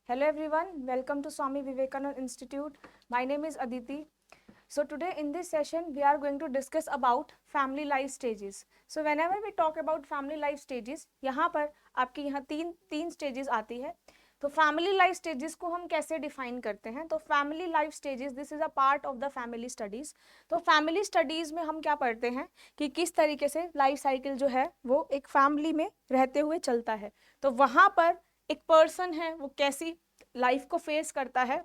Hello everyone, welcome to Swami Vivekananda Institute. My name is Aditi. So today in this session we are going to discuss about family life stages. So whenever we talk about family life stages, यहाँ पर आपकी यहाँ तीन stages आती है. तो family life stages को हम कैसे डिफाइन करते हैं? तो family life stages this is a part of the family studies. तो फैमिली स्टडीज में हम क्या पढ़ते हैं कि किस तरीके से लाइफ साइकिल जो है वो एक फैमिली में रहते हुए चलता है. तो वहां पर एक पर्सन है वो कैसी लाइफ को फेस करता है,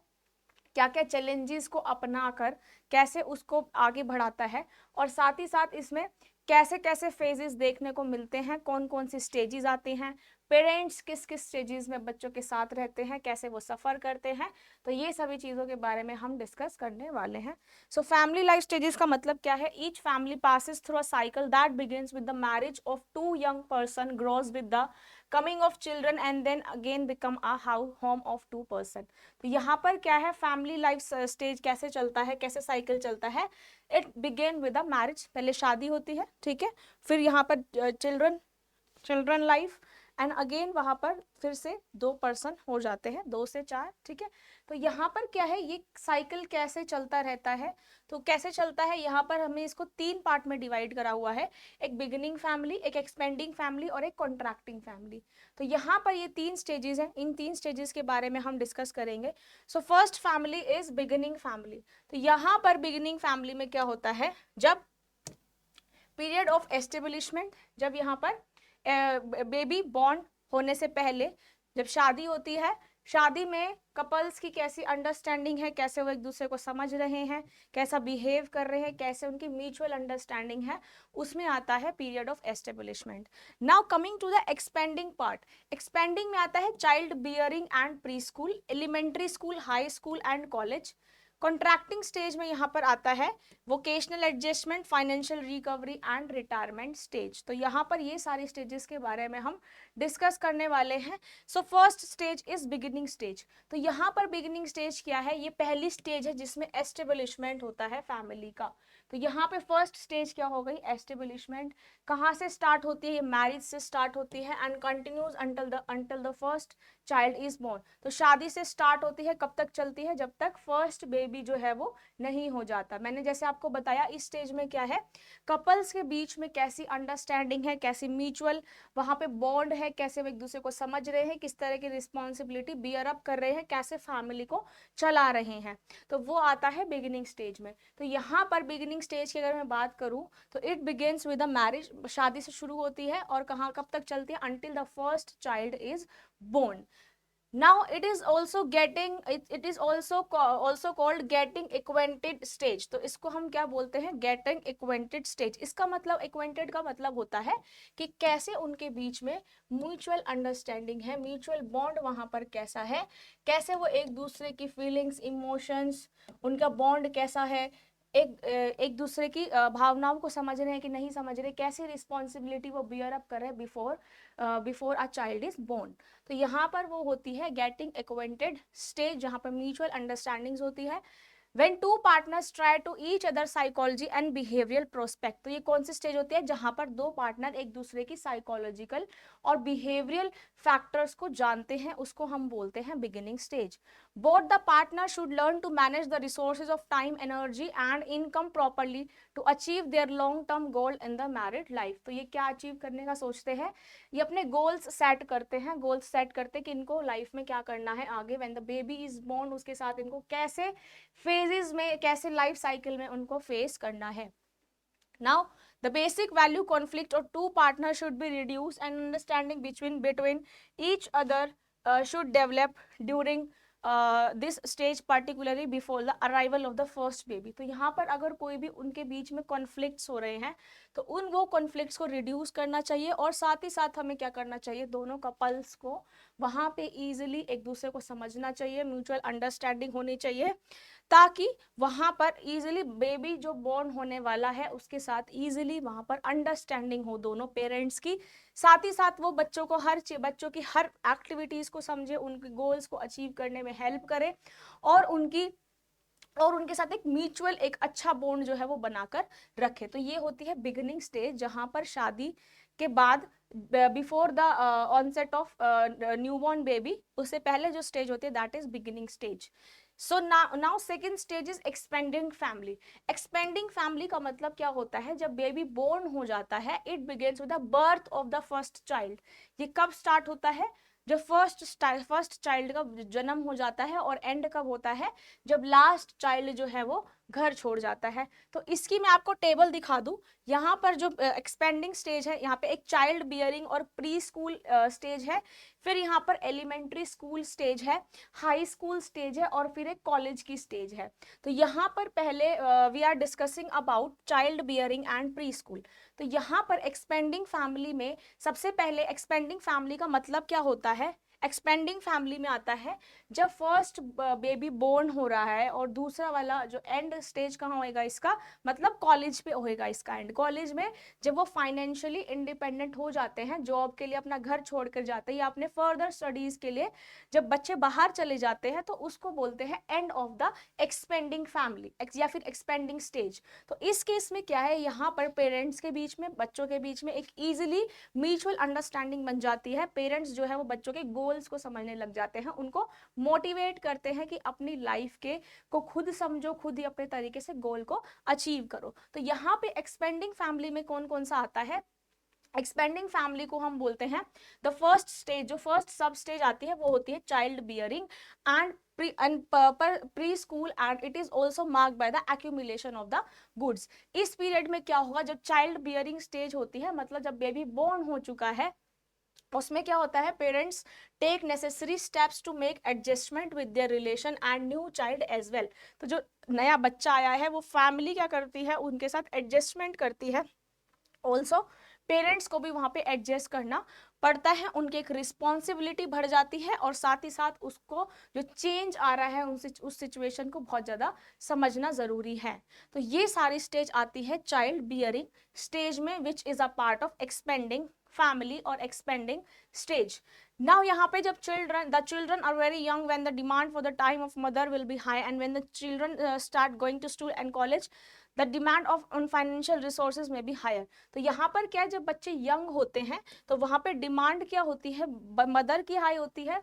क्या क्या चैलेंजेस को अपना कर कैसे उसको आगे बढ़ाता है, और साथ ही साथ इसमें कैसे कैसे फेजेस देखने को मिलते हैं, कौन कौन सी स्टेजेस आती हैं, पेरेंट्स किस किस स्टेजेस में बच्चों के साथ रहते हैं, कैसे वो सफ़र करते हैं. तो ये सभी चीज़ों के बारे में हम डिस्कस करने वाले हैं. सो फैमिली लाइफ स्टेजेस का मतलब क्या है? Each family passes through a cycle that begins with the marriage of two young person, grows with the coming of children and then again become a home of two person. तो यहाँ पर क्या है, family life stage कैसे चलता है, कैसे cycle चलता है? It began with a marriage, पहले शादी होती है, ठीक है, फिर यहाँ पर चिल्ड्रन लाइफ, एंड अगेन वहां पर फिर से दो पर्सन हो जाते हैं, 2 से 4, ठीक है. तो यहाँ पर क्या है, ये साइकिल कैसे चलता रहता है? तो कैसे चलता है, यहाँ पर हमें इसको 3 पार्ट में डिवाइड करा हुआ है. एक बिगिनिंग फैमिली, एक एक्सपेंडिंग फैमिली और एक कॉन्ट्रैक्टिंग फैमिली. तो यहाँ पर ये 3 स्टेजेस हैं, इन 3 स्टेजेस के बारे में हम डिस्कस करेंगे. So first family is beginning family. तो यहाँ पर बिगिनिंग फैमिली में क्या होता है, जब पीरियड ऑफ एस्टेब्लिशमेंट, जब यहाँ पर बेबी बॉर्न होने से पहले जब शादी होती है, शादी में कपल्स की कैसी अंडरस्टैंडिंग है, कैसे वो एक दूसरे को समझ रहे हैं, कैसा बिहेव कर रहे हैं, कैसे उनकी म्यूचुअल अंडरस्टैंडिंग है, उसमें आता है period of establishment. Now coming to the expanding part. Expanding में आता है child bearing and pre school, elementary school, high school and college. Contracting stage में यहाँ पर आता है vocational adjustment, financial recovery and retirement stage. तो यहाँ पर ये सारी स्टेजेस के बारे में हम डिस्कस करने वाले हैं. So first stage is beginning stage. तो यहाँ पर बिगिनिंग स्टेज क्या है? ये पहली स्टेज है जिसमें एस्टेब्लिशमेंट होता है फैमिली का. तो यहाँ पे फर्स्ट स्टेज क्या हो गई? एस्टेब्लिशमेंट. कहाँ से स्टार्ट होती है? मैरिज से स्टार्ट होती है and continues until the first child is born. तो शादी से स्टार्ट होती है, कब तक चलती है? जब तक फर्स्ट बेबी जो है वो नहीं हो जाता. मैंने जैसे आपको बताया इस स्टेज में क्या है, कपल्स के बीच में कैसी अंडरस्टैंडिंग है, कैसी म्यूचुअल वहां पे बॉन्ड है, कैसे वो एक दूसरे को समझ रहे हैं, किस तरह की रिस्पॉन्सिबिलिटी बियर अप कर रहे हैं, कैसे फैमिली को चला रहे हैं. तो वो आता है बिगिनिंग स्टेज में. तो यहाँ पर बिगिनिंग स्टेज की अगर मैं बात करूँ तो it begins with the marriage, शादी से शुरू होती है और कहाँ कब तक चलती है? Until the first child is born. Now it is also it is also called getting acquainted stage. तो इसको हम क्या बोलते हैं? getting acquainted stage. इसका मतलब acquainted का मतलब होता है कि कैसे उनके बीच में म्यूचुअल अंडरस्टैंडिंग है, म्यूचुअल बॉन्ड वहां पर कैसा है, कैसे वो एक दूसरे की फीलिंग्स, इमोशंस, उनका बॉन्ड कैसा है, एक दूसरे की भावनाओं को समझ रहे हैं कि नहीं समझ रहे, कैसी रिस्पॉन्सिबिलिटी वो बियर अप कर रहे हैं before a child is born. तो यहाँ पर वो होती है गेटिंग एक्वेंटेड स्टेज, जहाँ पर म्यूचुअल अंडरस्टैंडिंग्स होती है. When two partners try to each other psychology and behavioral prospect. तो ये कौन सी स्टेज होती है? जहां पर दो पार्टनर एक दूसरे की साइकोलॉजिकल और बिहेवियरल फैक्टर्स को जानते हैं, उसको हम बोलते हैं beginning stage. Both the partner should learn to manage the resources of time, energy and income properly to achieve their long term goal in the married life. तो ये क्या अचीव करने का सोचते हैं? ये अपने गोल्स सेट करते हैं, गोल्स सेट करते कि इनको लाइफ में क्या करना है आगे. When the baby is born, उसके साथ इनको कैसे फेजेस में, कैसे लाइफ साइकिल में उनको फेस करना है. Now the basic value conflict और two partner should be reduce and understanding between each other should develop during this stage, particularly before the arrival of the first baby. तो यहाँ पर अगर कोई भी उनके बीच में कॉन्फ्लिक्ट्स हो रहे हैं तो वो कॉन्फ्लिक्ट्स को रिड्यूस करना चाहिए, और साथ ही साथ हमें क्या करना चाहिए? दोनों कपल्स को वहां पे इजीली एक दूसरे को समझना चाहिए, म्यूचुअल अंडरस्टैंडिंग होनी चाहिए, ताकि वहां पर इजीली बेबी जो बॉर्न होने वाला है उसके साथ इजीली वहां पर अंडरस्टैंडिंग हो दोनों पेरेंट्स की. साथ ही साथ वो बच्चों की हर एक्टिविटीज को समझे, उनके गोल्स को अचीव करने में हेल्प करे, और उनके साथ एक म्यूचुअल, एक अच्छा बॉन्ड जो है वो बनाकर रखे. तो ये होती है बिगिनिंग स्टेज, जहां पर शादी के बाद, before the onset of newborn baby, उससे पहले जो स्टेज होती है that is beginning stage. So now second stage is expanding family. Expanding family का मतलब क्या होता है? जब बेबी बोर्न हो जाता है, it begins with the birth of the first child. ये कब स्टार्ट होता है? जब फर्स्ट चाइल्ड का जन्म हो जाता है. और एंड कब होता है? जब लास्ट चाइल्ड जो है वो घर छोड़ जाता है. तो इसकी मैं आपको टेबल दिखा दूं. यहाँ पर जो एक्सपेंडिंग स्टेज है, यहाँ पे एक चाइल्ड बियरिंग और प्री स्कूल स्टेज है, फिर यहाँ पर एलिमेंट्री स्कूल स्टेज है, हाई स्कूल स्टेज है, और फिर एक कॉलेज की स्टेज है. तो यहाँ पर पहले we are discussing about child bearing and pre school. तो यहाँ पर एक्सपेंडिंग फैमिली में सबसे पहले, एक्सपेंडिंग फैमिली का मतलब क्या होता है? एक्सपेंडिंग फैमिली में आता है जब फर्स्ट बेबी बोर्न हो रहा है, और दूसरा वाला जो एंड स्टेज कहाँ होएगा इसका, मतलब कॉलेज पे होएगा इसका एंड. कॉलेज में जब वो फाइनेंशियली इंडिपेंडेंट हो जाते हैं, जॉब के लिए अपना घर छोड़कर जाते हैं, या अपने फर्दर स्टडीज के लिए जब बच्चे बाहर चले जाते हैं, तो उसको बोलते हैं and of the expanding family या फिर एक्सपेंडिंग स्टेज. तो इस केस में क्या है, यहाँ पर पेरेंट्स के बीच में, बच्चों के बीच में एक इजीली म्यूचुअल अंडरस्टैंडिंग बन जाती है. पेरेंट्स जो है वो बच्चों के गोल्स को समझने लग जाते हैं, उनको मोटिवेट करते हैं कि अपनी लाइफ के को खुद समझो, खुद ही अपने तरीके से गोल को अचीव करो. तो यहाँ पे एक्सपेंडिंग फैमिली में कौन कौन सा आता है? एक्सपेंडिंग फैमिली को हम बोलते हैं द फर्स्ट स्टेज. जो फर्स्ट सब स्टेज आती है वो होती है child bearing and pre school, and it is also marked by the accumulation of the goods. इस पीरियड में क्या होगा? जब चाइल्ड बियरिंग स्टेज होती है, मतलब जब बेबी बोर्न हो चुका है, उसमें क्या होता है? Parents take necessary steps to make adjustment with their relation and new child as well. तो जो नया बच्चा आया है, वो फैमिली क्या करती है? उनके साथ एडजस्टमेंट करती है. ऑल्सो पेरेंट्स को भी वहां पे एडजस्ट करना पड़ता है, उनकी एक रिस्पॉन्सिबिलिटी बढ़ जाती है, और साथ ही साथ उसको जो चेंज आ रहा है उस सिचुएशन को बहुत ज़्यादा समझना ज़रूरी है. तो ये सारी स्टेज आती है चाइल्ड बियरिंग स्टेज में, which is a part of expanding family और एक्सपेंडिंग स्टेज. नाउ यहाँ पे जब the children are very young when the demand for the time of mother will be high, and when the children start going to school and college, the demand of on financial resources may be higher. तो यहाँ पर क्या है, जब बच्चे young होते हैं तो वहाँ पे डिमांड क्या होती है? मदर की हाई होती है.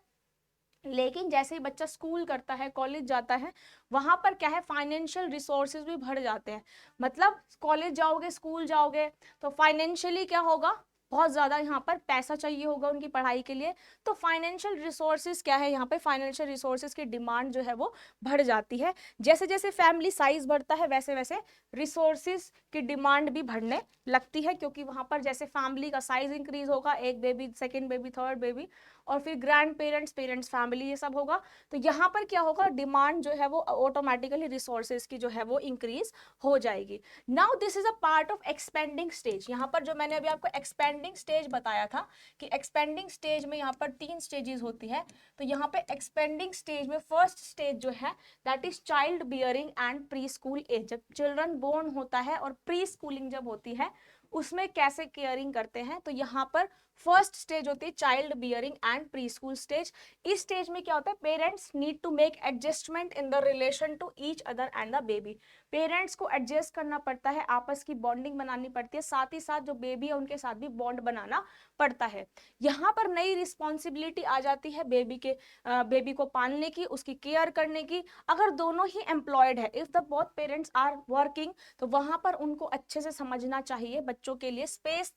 लेकिन जैसे ही बच्चा स्कूल करता है, कॉलेज जाता है, वहां पर क्या है? फाइनेंशियल रिसोर्सेज भी बढ़ जाते हैं. मतलब कॉलेज जाओगे, स्कूल जाओगे, तो फाइनेंशियली क्या होगा? बहुत ज़्यादा यहाँ पर पैसा चाहिए होगा उनकी पढ़ाई के लिए. तो फाइनेंशियल रिसोर्सेज क्या है? यहाँ पे फाइनेंशियल रिसोर्सेज की डिमांड जो है वो बढ़ जाती है. जैसे जैसे फैमिली साइज बढ़ता है, वैसे वैसे रिसोर्सेज की डिमांड भी बढ़ने लगती है, क्योंकि वहाँ पर जैसे फैमिली का साइज इंक्रीज होगा, एक baby, second baby, third baby, और फिर ग्रैंड पेरेंट्स, पेरेंट्स फैमिली, ये सब होगा. तो यहाँ पर क्या होगा? डिमांड जो है वो ऑटोमेटिकली रिसोर्सेज की जो है वो इंक्रीज हो जाएगी. Now this is a part of expanding stage. यहाँ पर जो मैंने अभी आपको एक्सपेंडिंग स्टेज बताया था कि एक्सपेंडिंग स्टेज में यहाँ पर 3 स्टेजेस होती है. तो यहाँ पे एक्सपेंडिंग स्टेज में फर्स्ट स्टेज जो है that is child bearing and pre school age. जब चिल्ड्रन बोर्न होता है और प्री स्कूलिंग जब होती है, उसमें कैसे केयरिंग करते हैं, तो यहाँ पर फर्स्ट स्टेज होती है child bearing and pre school stage. इस स्टेज में क्या होता है? Parents need to make adjustment in the relation to each other and the baby. Parents को एडजस्ट करना पड़ता है, आपस की बॉन्डिंग बनानी पड़ती है, साथ ही साथ जो बेबी है उनके साथ भी बॉन्ड बनाना पड़ता है. यहाँ पर नई रिस्पॉन्सिबिलिटी आ जाती है बेबी को पालने की, उसकी केयर करने की. अगर दोनों ही एम्प्लॉयड है, if the both parents are working, तो वहां पर उनको अच्छे से समझना चाहिए. बच्चों के लिए स्पेस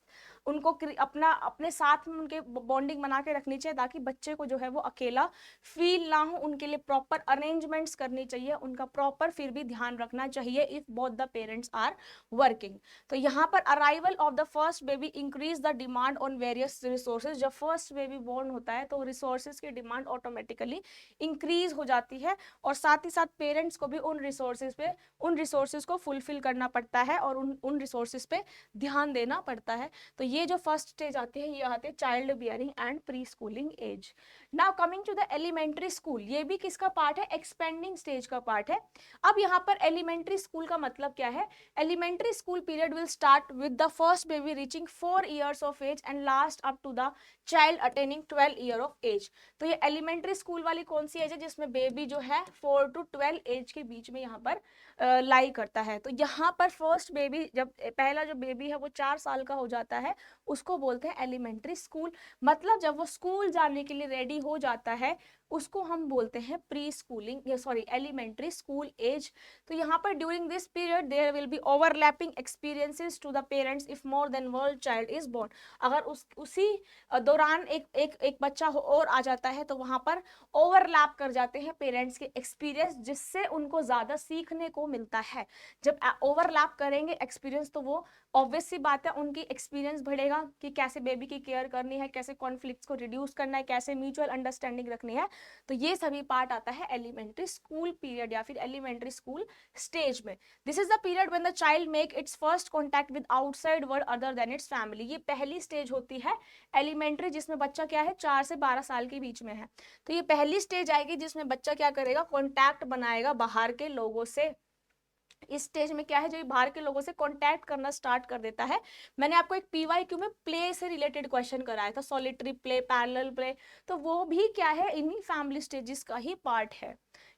उनको अपने साथ में उनके बॉन्डिंग बना के रखनी चाहिए, ताकि बच्चे को जो है वो अकेला फील ना हो. उनके लिए प्रॉपर अरेंजमेंट्स करनी चाहिए, उनका प्रॉपर फिर भी ध्यान रखना चाहिए if both the parents are working. तो यहाँ पर arrival of the first baby increase the demand on various resources. जब फर्स्ट बेबी बोर्न होता है तो रिसोर्सेज की डिमांड ऑटोमेटिकली इंक्रीज हो जाती है, और साथ ही साथ पेरेंट्स को भी उन रिसोर्सेज को फुलफिल करना पड़ता है, और उन रिसोर्सेज पे ध्यान देना पड़ता है. तो ये जो फर्स्ट स्टेज आती है, ये आती है child bearing and pre schooling age. Now coming to the elementary school, ये भी किसका पार्ट है, एक्सपेंडिंग स्टेज का पार्ट है। अब यहाँ पर एलिमेंट्री स्कूल का मतलब क्या है, elementary school period will start with the first baby reaching 4 years of age and last up to the child attending 12 year of age. तो ये एलिमेंट्री स्कूल वाली कौन सी एज है, जिसमें बेबी जो है 4 to 12 एज के बीच में यहाँ पर लाई करता है। तो यहाँ पर फर्स्ट बेबी, जब पहला जो बेबी है वो 4 साल का हो जाता है, उसको बोलते हैं एलिमेंट्री स्कूल। मतलब जब वो स्कूल जाने के लिए रेडी हो जाता है उसको हम बोलते हैं प्री स्कूलिंग, या सॉरी एलिमेंट्री स्कूल एज। तो यहाँ पर during this period there will be overlapping experiences to the parents if more than one child is born. अगर उसी दौरान एक बच्चा और आ जाता है तो वहां पर ओवरलैप कर जाते हैं पेरेंट्स के एक्सपीरियंस, जिससे उनको ज्यादा सीखने को मिलता है। जब ओवरलैप करेंगे एक्सपीरियंस तो वो ऑब्वियस सी बात है उनकी एक्सपीरियंस बढ़ेगा कि कैसे बेबी की केयर करनी है, कैसे कॉन्फ्लिक्ट्स को रिड्यूस करना है, कैसे म्यूचुअल अंडरस्टैंडिंग रखनी है। तो ये सभी पार्ट आता है एलिमेंट्री स्कूल पीरियड या फिर एलिमेंट्री स्कूल स्टेज में। This is the period when the child make it's first contact with outside world other than it's family. ये पहली स्टेज होती है एलिमेंट्री, जिसमें बच्चा क्या है 4 से 12 साल के बीच में है। तो ये पहली स्टेज आएगी जिसमें बच्चा क्या करेगा, कॉन्टैक्ट बनाएगा बाहर के लोगों से। इस स्टेज में क्या है, जो बाहर के लोगों से कांटेक्ट करना स्टार्ट कर देता है। मैंने आपको एक पीवाईक्यू में प्ले से रिलेटेड क्वेश्चन कराया था, सॉलिटरी प्ले, पैरेलल प्ले, तो वो भी क्या है, इन्हीं फैमिली स्टेजेस का ही पार्ट है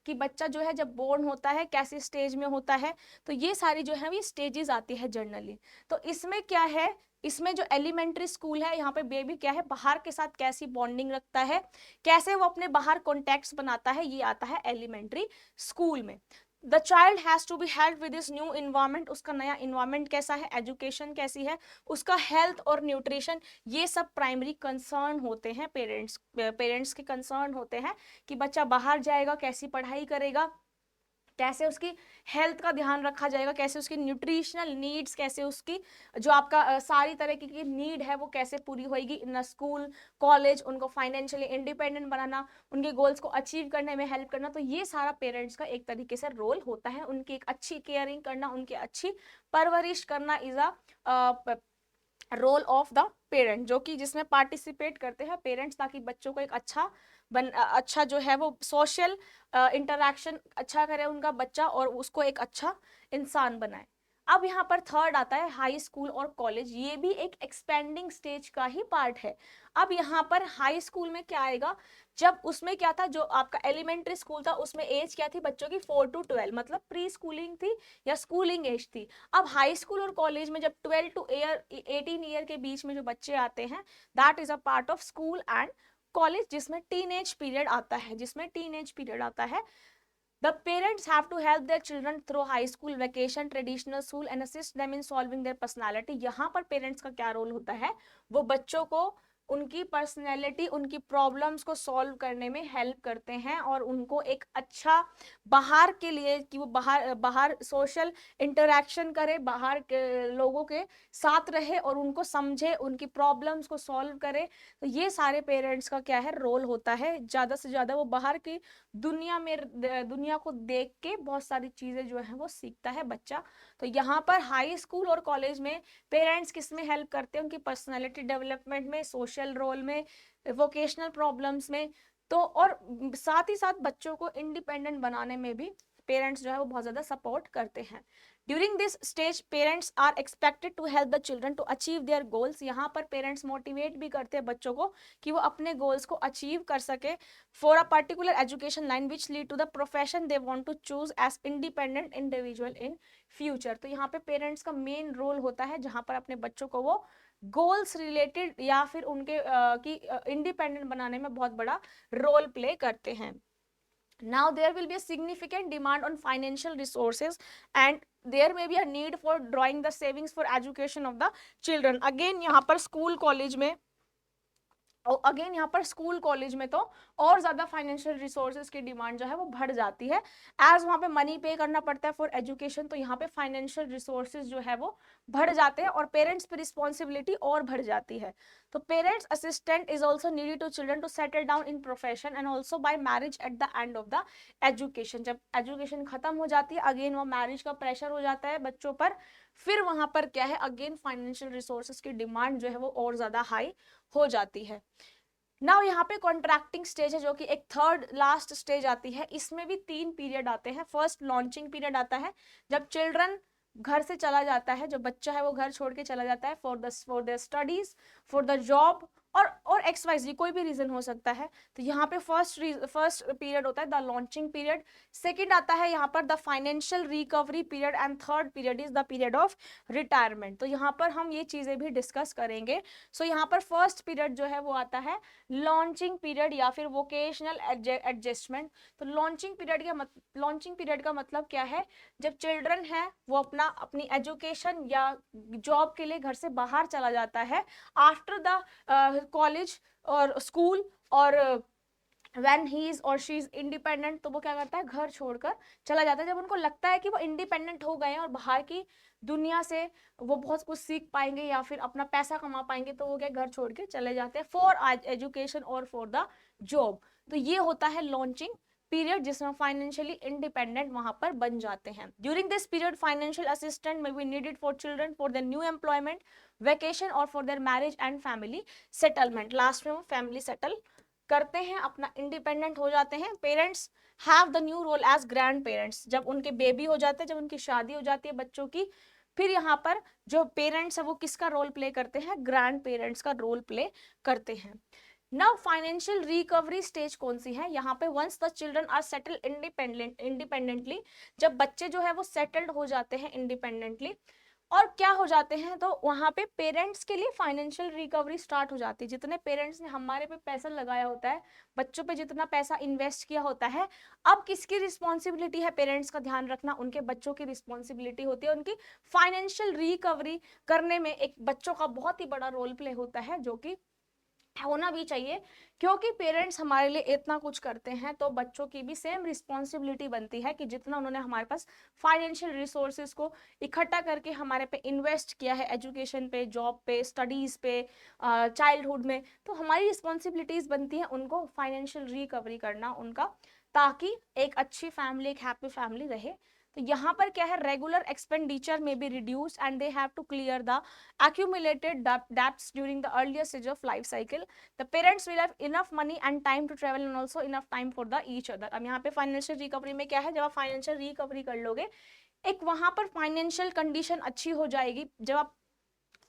कि बच्चा जो है जब बोर्न होता है कैसे स्टेज में होता है। तो ये सारी जो है ये स्टेजेस आती है जनरली। तो इसमें क्या है, इसमें जो एलिमेंट्री स्कूल है यहाँ पे बेबी क्या है, बाहर के साथ कैसी बॉन्डिंग रखता है, कैसे वो अपने बाहर कॉन्टेक्ट्स बनाता है, ये आता है एलिमेंट्री स्कूल में। The child has to be help with this new environment, उसका नया इन्वायरमेंट कैसा है, एजुकेशन कैसी है, उसका हेल्थ और न्यूट्रिशन, ये सब प्राइमरी कंसर्न होते हैं पेरेंट्स के कंसर्न होते हैं कि बच्चा बाहर जाएगा कैसी पढ़ाई करेगा, कैसे उसकी हेल्थ का ध्यान रखा जाएगा, कैसे उसकी न्यूट्रिशनल नीड्स, कैसे उसकी जो आपका सारी तरह की नीड है वो कैसे पूरी होगी इन स्कूल कॉलेज, उनको फाइनेंशियली इंडिपेंडेंट बनाना, उनके गोल्स को अचीव करने में हेल्प करना। तो ये सारा पेरेंट्स का एक तरीके से रोल होता है, उनकी एक अच्छी केयरिंग करना, उनकी अच्छी परवरिश करना is a role of the parent, जो कि जिसमें पार्टिसिपेट करते हैं पेरेंट्स, ताकि बच्चों को एक अच्छा जो है वो सोशल इंटरैक्शन अच्छा करे उनका बच्चा और उसको एक अच्छा इंसान बनाए। अब यहाँ पर थर्ड आता है हाई स्कूल और कॉलेज, ये भी एक एक्सपेंडिंग स्टेज का ही पार्ट है। अब यहाँ पर हाई स्कूल में क्या आएगा, जब उसमें क्या था, जो आपका एलिमेंट्री स्कूल था उसमें एज क्या थी बच्चों की 4 to 12, मतलब प्री स्कूलिंग थी या स्कूलिंग एज थी। अब हाई स्कूल और कॉलेज में जब 12 to 18 ईयर के बीच में जो बच्चे आते हैं, that is a part of school and college, जिसमें टीनेज पीरियड आता है। The parents have to help their children through high school, vacation, traditional school and assist them in solving their personality। यहाँ पर पेरेंट्स का क्या role होता है, वो बच्चों को उनकी पर्सनैलिटी, उनकी प्रॉब्लम्स को सॉल्व करने में हेल्प करते हैं और उनको एक अच्छा बाहर के लिए कि वो बाहर सोशल इंटरेक्शन करे, बाहर के लोगों के साथ रहे और उनको समझे, उनकी प्रॉब्लम्स को सॉल्व करे। तो ये सारे पेरेंट्स का क्या है रोल होता है। ज़्यादा से ज़्यादा वो बाहर की दुनिया को देख के बहुत सारी चीज़ें जो है वो सीखता है बच्चा। तो यहाँ पर हाई स्कूल और कॉलेज में पेरेंट्स किस में हेल्प करते हैं, उनकी पर्सनालिटी डेवलपमेंट में, सोशल रोल में, वोकेशनल प्रॉब्लम्स में। तो और साथ ही साथ बच्चों को इंडिपेंडेंट बनाने में भी पेरेंट्स जो है वो बहुत ज़्यादा सपोर्ट करते हैं। During this stage parents are expected to help the children to achieve their goals. यहाँ पर पेरेंट्स मोटिवेट भी करते हैं बच्चों को कि वो अपने गोल्स को अचीव कर सके for a particular education line which lead to the profession they want to choose as independent individual in future. तो यहाँ पे पेरेंट्स का मेन रोल होता है जहाँ पर अपने बच्चों को वो गोल्स रिलेटेड या फिर उनके की इंडिपेंडेंट बनाने में बहुत बड़ा रोल प्ले करते हैं। Now there will be a significant demand on financial resources and there may be a need for drawing the savings for education of the children। Again यहाँ पर स्कूल कॉलेज में तो और ज्यादा फाइनेंशियल रिसोर्सेज की demand जो है वो बढ़ जाती है, एज वहाँ पे मनी पे करना पड़ता है फॉर एजुकेशन। तो यहाँ पे फाइनेंशियल रिसोर्सेज जो है वो बढ़ जाते हैं और पेरेंट्स पे रिस्पॉन्सिबिलिटी और बढ़ जाती है। तो parents assistant is also needed to children to settle down in profession and also by marriage at the end of the education. जब एजुकेशन खत्म हो जाती है अगेन वो मैरिज का प्रेशर हो जाता है बच्चों पर, फिर वहां पर क्या है अगेन फाइनेंशियल रिसोर्सेज की डिमांड जो है वो और ज्यादा हाई हो जाती है। नाउ यहाँ पे कॉन्ट्रैक्टिंग स्टेज है जो कि एक थर्ड लास्ट स्टेज आती है। इसमें भी 3 पीरियड आते हैं। फर्स्ट लॉन्चिंग पीरियड आता है, जब चिल्ड्रन घर से चला जाता है, जो बच्चा है वो घर छोड़ के चला जाता है for the studies, for the job और XYZ कोई भी रीजन हो सकता है। तो यहाँ पे फर्स्ट पीरियड होता है द लॉन्चिंग पीरियड। सेकंड आता है यहाँ पर the financial recovery period and third period is the period of retirement. तो यहाँ पर हम ये चीजें भी डिस्कस करेंगे। सो यहाँ पर फर्स्ट पीरियड जो है वो आता है लॉन्चिंग पीरियड या फिर वोकेशनल एडजस्टमेंट। तो लॉन्चिंग पीरियड का मतलब क्या है, जब चिल्ड्रन है वो अपनी एजुकेशन या जॉब के लिए घर से बाहर चला जाता है आफ्टर द कॉलेज और स्कूल, और when he is or she is independent, तो वो क्या करता है घर छोड़कर चला जाता है। जब उनको लगता है कि वो इंडिपेंडेंट हो गए हैं और बाहर की दुनिया से वो बहुत कुछ सीख पाएंगे या फिर अपना पैसा कमा पाएंगे, तो वो क्या घर छोड़ के चले जाते हैं फॉर एजुकेशन और फॉर द जॉब। तो ये होता है लॉन्चिंग पीरियड, जिसमें फाइनेंशियली इंडिपेंडेंट वहां पर बन जाते हैं। During this period financial assistant may be needed for children for their new employment, vacation और for their marriage and family settlement. Last में वो फैमिली सेटल करते हैं, अपना इंडिपेंडेंट हो जाते हैं। Parents have the new role as grand parents. जब उनके बेबी हो जाते हैं, जब उनकी शादी हो जाती है बच्चों की, फिर यहाँ पर जो पेरेंट्स है वो किसका रोल प्ले करते हैं, ग्रैंड पेरेंट्स का रोल प्ले करते हैं। नाउ फाइनेंशियल रिकवरी स्टेज कौन सी है, यहाँ पे once the children are settle independently, जब बच्चे जो है वो सेटल्ड हो जाते हैं इंडिपेंडेंटली और क्या हो जाते हैं, तो वहां पे पेरेंट्स के लिए फाइनेंशियल रिकवरी स्टार्ट हो जाती है। जितने पेरेंट्स ने हमारे पे पैसा लगाया होता है, बच्चों पे जितना पैसा इन्वेस्ट किया होता है, अब किसकी रिस्पॉन्सिबिलिटी है पेरेंट्स का ध्यान रखना, उनके बच्चों की रिस्पॉन्सिबिलिटी होती है। उनकी फाइनेंशियल रिकवरी करने में एक बच्चों का बहुत ही बड़ा रोल प्ले होता है, जो कि होना भी चाहिए, क्योंकि पेरेंट्स हमारे लिए इतना कुछ करते हैं तो बच्चों की भी सेम रिस्पॉन्सिबिलिटी बनती है कि जितना उन्होंने हमारे पास फाइनेंशियल रिसोर्सेज को इकट्ठा करके हमारे पे इन्वेस्ट किया है, एजुकेशन पे, जॉब पे, स्टडीज पे, चाइल्डहुड में, तो हमारी रिस्पॉन्सिबिलिटीज बनती है उनको फाइनेंशियल रिकवरी करना उनका, ताकि एक अच्छी फैमिली, एक हैप्पी फैमिली रहे। तो यहाँ पर क्या है, रेगुलर एक्सपेंडिचर में be reduce and they have to clear the accumulated debts during the earlier stage of life cycle. The parents will have enough money and time to travel and also enough time for the each other. अब यहाँ पे financial recovery में क्या है, जब आप financial recovery कर लोगे, एक वहां पर फाइनेंशियल कंडीशन अच्छी हो जाएगी। जब आप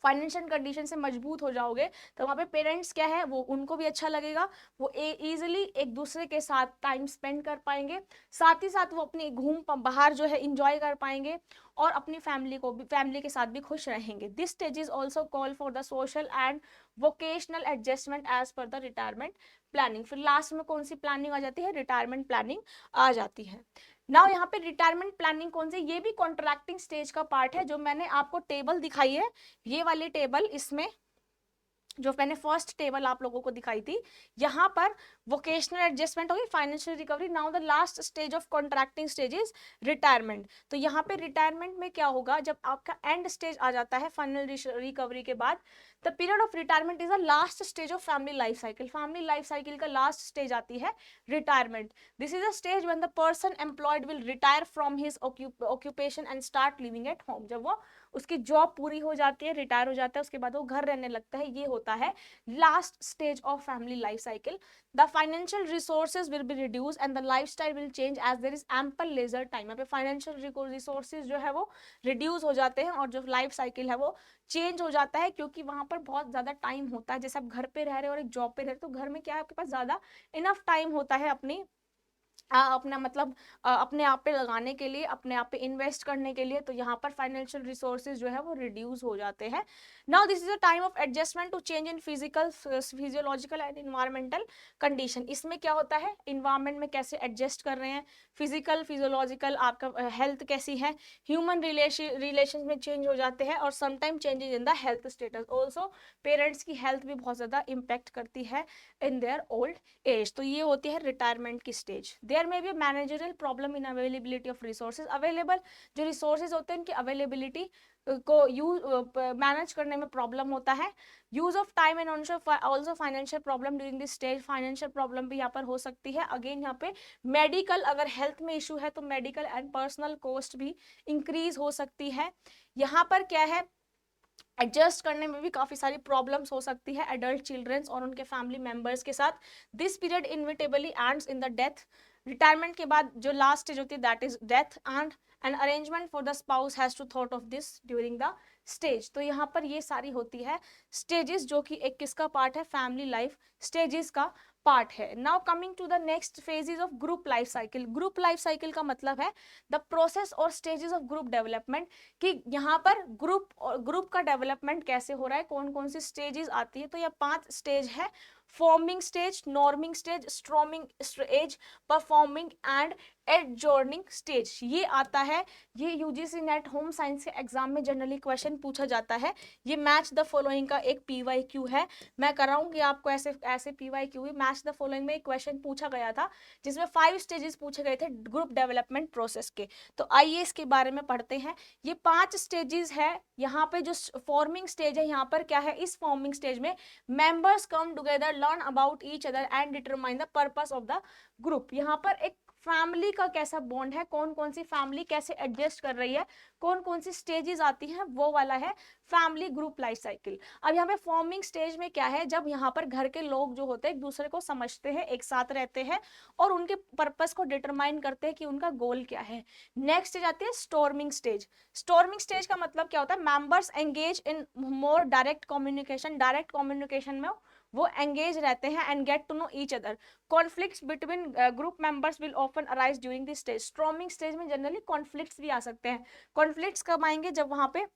फाइनेंशियल कंडीशन से मजबूत हो जाओगे तो वहाँ पे पेरेंट्स क्या है, वो उनको भी अच्छा लगेगा, वो इजीली एक दूसरे के साथ टाइम स्पेंड कर पाएंगे, साथ ही साथ वो अपनी बाहर जो है इंजॉय कर पाएंगे और अपनी फैमिली के साथ भी खुश रहेंगे। This stage is also call for the social and vocational adjustment as per the retirement planning. फिर लास्ट में कौन सी प्लानिंग आ जाती है, रिटायरमेंट प्लानिंग आ जाती है। नाउ यहाँ पे रिटायरमेंट प्लानिंग कौन सी, ये भी कॉन्ट्रैक्टिंग स्टेज का पार्ट है। जो मैंने आपको टेबल दिखाई है, ये वाली टेबल, इसमें जो मैंने फर्स्ट टेबल आप लोगों को दिखाई थी, यहाँ पर वोकेशनल एडजस्टमेंट होगी, financial recovery. Now the last stage of contracting stage is retirement. तो यहाँ पे रिटायरमेंट में क्या होगा, जब आपका एंड स्टेज आ जाता है फाइनल रिकवरी के बाद, the period of retirement is the last stage of family life cycle. Family life cycle का लास्ट स्टेज आती है retirement. This is a stage when the person employed will retire from his occupation and start living at home. जब वो उसकी job पूरी हो जाती है, रिटायर हो जाता है, उसके बाद वो घर रहने लगता है, ये होता है last stage of family life cycle. The financial resources will be reduce and the lifestyle will change as there is ample leisure time. यहाँ पे फाइनेंशियल रिसोर्सेज जो है वो रिड्यूस हो जाते हैं और जो लाइफ साइकिल है वो चेंज हो जाता है, क्योंकि वहां पर बहुत ज्यादा टाइम होता है। जैसे आप घर पे रह रहे हो और एक जॉब पे रह रहे हो, तो घर में क्या है, आपके पास ज्यादा इनफ टाइम होता है अपना मतलब अपने आप पे लगाने के लिए, अपने आप पे इन्वेस्ट करने के लिए। तो यहाँ पर फाइनेंशियल रिसोर्सेज जो है वो रिड्यूस हो जाते हैं। Now this is a time of adjustment to change in physiological and environmental condition. इसमें क्या होता है, इन्वायरमेंट में कैसे एडजस्ट कर रहे हैं, फिजिकल फिजियोलॉजिकल आपका हेल्थ कैसी है, ह्यूमन रिलेशन में चेंज हो जाते हैं, और sometime changes in the health status also. Parents की हेल्थ भी बहुत ज्यादा इम्पैक्ट करती है इन देयर ओल्ड एज। तो ये होती है रिटायरमेंट की स्टेज। देयर में भी managerial problem in availability of resources. Available जो रिसोर्सेज होते हैं उनकी अवेलेबिलिटी को मैनेज करने में प्रॉब्लम होता है। Use of time and also financial problem during this stage. Financial problem भी यहाँ पर हो सकती है। अगेन यहाँ पे मेडिकल, अगर हेल्थ में इशू है तो मेडिकल एंड पर्सनल कॉस्ट भी इंक्रीज हो सकती है। यहाँ पर क्या है, एडजस्ट करने में भी काफ़ी सारी प्रॉब्लम्स हो सकती है एडल्ट चिल्ड्रंस और उनके फैमिली मेंबर्स के साथ। This period inevitably ends in the death. Retirement के बाद जो लास्ट स्टेज होती है that is death, and an arrangement for the spouse has to thought of this during the stage. तो यहाँ पर ये सारी होती है स्टेजेस, जो कि एक किसका पार्ट है, फैमिली लाइफ स्टेजेस का पार्ट है। Now coming to the next phases of group life cycle. Group life cycle का मतलब है द प्रोसेस और स्टेजेस ऑफ ग्रुप डेवलपमेंट, कि यहाँ पर ग्रुप का डेवलपमेंट कैसे हो रहा है, कौन कौन सी स्टेजेस आती है। तो यह 5 स्टेज है: forming stage, norming stage, storming stage, performing and adjourning stage. ये आता है, ये यूजीसी नेट होम साइंस के एग्जाम में जनरली क्वेश्चन पूछा जाता है। ये मैच द फॉलोइंग का एक पीवाईक्यू है, मैं कराऊंगी आपको ऐसे ऐसे PYQ he. Match the following में एक क्वेश्चन पूछा गया था जिसमें 5 स्टेजेस पूछे गए थे ग्रुप डेवलपमेंट प्रोसेस के। तो आइए इसके बारे में पढ़ते हैं। ये 5 स्टेजेस है। यहाँ पे जो फॉर्मिंग स्टेज है, यहाँ पर क्या है, इस फॉर्मिंग स्टेज में members come together, learn about each other and determine the purpose of the group. यहाँ पर एक फैमिली का कैसा बॉन्ड है, कौन कौन सी फैमिली कैसे एडजस्ट कर रही है, कौन कौन सी स्टेजेस आती हैं, वो वाला है फैमिली ग्रुप लाइफ साइकिल। अब यहाँ पे फॉर्मिंग स्टेज में क्या है, जब यहाँ पर घर के लोग जो होते हैं एक दूसरे को समझते हैं, एक साथ रहते हैं और उनके पर्पस को डिटरमाइन करते हैं कि उनका गोल क्या है। नेक्स्ट स्टेज आती है स्टॉर्मिंग स्टेज। स्टॉर्मिंग स्टेज का मतलब क्या होता है, members engage in more direct communication. Direct communication में वो एंगेज रहते हैं and get to know each other. Conflicts between group members will often arise during this stage. Storming stage में जनरली कॉन्फ्लिक्ट्स भी आ सकते हैं। कॉन्फ्लिक्ट्स कब आएंगे, जब वहां पे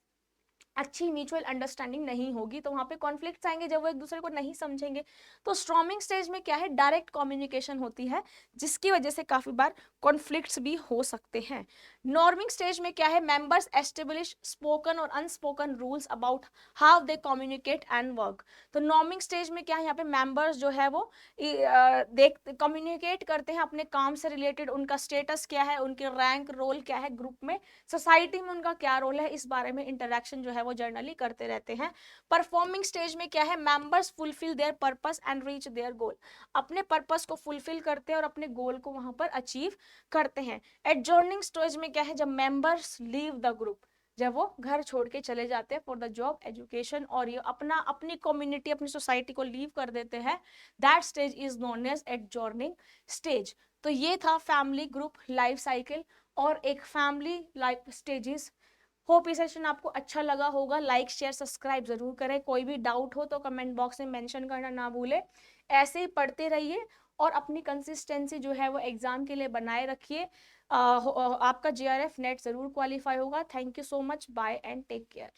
अच्छी म्यूचुअल अंडरस्टैंडिंग नहीं होगी, तो वहां पे कॉन्फ्लिक्ट्स आएंगे जब वो एक दूसरे को नहीं समझेंगे। तो स्टॉर्मिंग स्टेज में क्या है, डायरेक्ट कम्युनिकेशन होती है, जिसकी वजह से काफी बार कॉन्फ्लिक्ट्स भी हो सकते हैं। नॉर्मिंग स्टेज में क्या है, मेंबर्स एस्टेब्लिश स्पोकन और unspoken rules about how they communicate and work. तो नॉर्मिंग स्टेज में क्या है, यहाँ पे मेंबर्स जो है वो देख कम्युनिकेट करते हैं अपने काम से रिलेटेड, उनका स्टेटस क्या है, उनके रैंक रोल क्या है ग्रुप में, सोसाइटी में उनका क्या रोल है, इस बारे में इंटरेक्शन जो है वो जर्नली करते रहते हैं। परफॉर्मिंग स्टेज में क्या है, members fulfil there purpose and reach there गोल। अपने पर्पस को फुलफिल करते हैं और अपने गोल को वहां पर अचीव करते हैं। एडजॉर्निंग स्टेज में क्या है, जब मेंबर्स लीव द ग्रुप, जब वो घर छोड़ के चले जाते हैं फॉर द जॉब, एजुकेशन, और ये अपनी कम्युनिटी, अपनी सोसाइटी को लीव कर देते हैं, that stage is known as adjourning stage. तो ये था फैमिली ग्रुप लाइफ साइकिल और एक फैमिली लाइफ स्टेजेस। होप ये सेशन आपको अच्छा लगा होगा। लाइक शेयर सब्सक्राइब जरूर करें। कोई भी डाउट हो तो कमेंट बॉक्स में मेंशन करना ना भूले। ऐसे ही पढ़ते रहिए और अपनी कंसिस्टेंसी जो है वो एग्जाम के लिए बनाए रखिए। आपका जीआरएफ नेट जरूर क्वालिफाई होगा। Thank you so much, bye and take care.